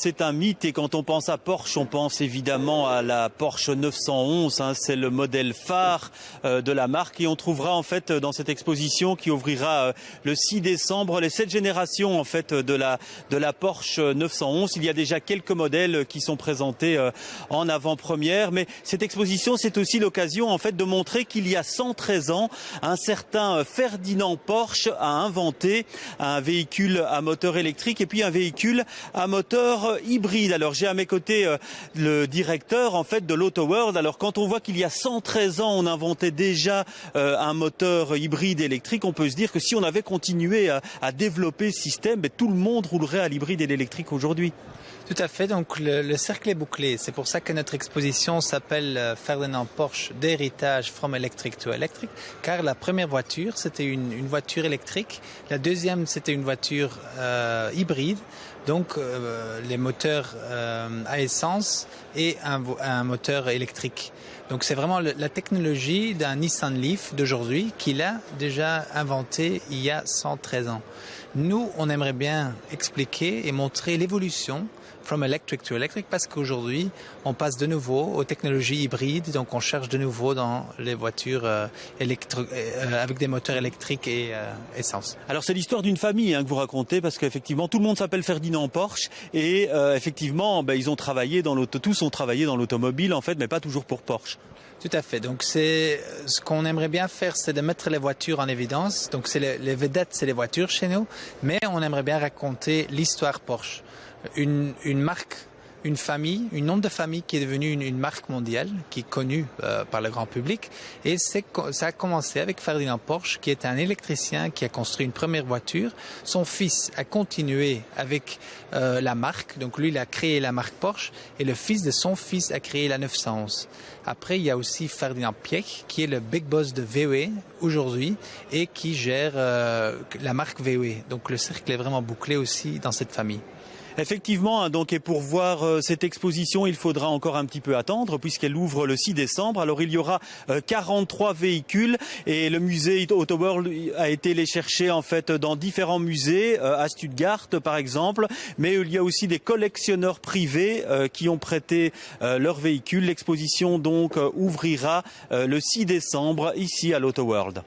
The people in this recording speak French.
c'est un mythe et quand on pense à Porsche, on pense évidemment à la Porsche 911. C'est le modèle phare de la marque et on trouvera en fait dans cette exposition qui ouvrira le 6 décembre les 7 générations en fait de la Porsche 911. Il y a déjà quelques modèles qui sont présentés en avant-première, mais cette exposition c'est aussi l'occasion en fait de montrer qu'il y a 113 ans, un certain Ferdinand Porsche a inventé un véhicule à moteur électrique et puis un véhicule à moteur hybride. Alors j'ai à mes côtés le directeur en fait de l'Auto World. Alors quand on voit qu'il y a 113 ans on inventait déjà un moteur hybride électrique, on peut se dire que si on avait continué à développer ce système, tout le monde roulerait à l'hybride et l'électrique aujourd'hui. Tout à fait, donc le cercle est bouclé. C'est pour ça que notre exposition s'appelle Ferdinand Porsche d'héritage from electric to electric, car la première voiture c'était une voiture électrique, la deuxième c'était une voiture hybride, donc les moteurs à essence et un moteur électrique. Donc c'est vraiment la technologie d'un Nissan Leaf d'aujourd'hui qu'il a déjà inventé il y a 113 ans. Nous, on aimerait bien expliquer et montrer l'évolution from electric to electric parce qu'aujourd'hui, on passe de nouveau aux technologies hybrides, donc on cherche de nouveau dans les voitures avec des moteurs électriques et essence. Alors c'est l'histoire d'une famille que vous racontez parce qu'effectivement tout le monde s'appelle Ferdinand Porsche et effectivement ils ont travaillé tous ont travaillé dans l'automobile en fait, mais pas toujours pour Porsche. Tout à fait. Donc c'est ce qu'on aimerait bien faire, c'est de mettre les voitures en évidence. Donc c'est les vedettes, c'est les voitures chez nous, mais on aimerait bien raconter l'histoire Porsche, une marque, une famille, une nom de famille qui est devenue une marque mondiale, qui est connue par le grand public. Et ça a commencé avec Ferdinand Porsche, qui est un électricien qui a construit une première voiture. Son fils a continué avec la marque. Donc lui, il a créé la marque Porsche et le fils de son fils a créé la 911. Après, il y a aussi Ferdinand Piëch, qui est le big boss de VW aujourd'hui et qui gère la marque VW. Donc le cercle est vraiment bouclé aussi dans cette famille. Effectivement, et pour voir cette exposition, il faudra encore un petit peu attendre puisqu'elle ouvre le 6 décembre. Alors il y aura 43 véhicules et le musée Auto World a été les chercher en fait dans différents musées, à Stuttgart par exemple, mais il y a aussi des collectionneurs privés qui ont prêté leurs véhicules. L'exposition donc ouvrira le 6 décembre ici à l'Auto World.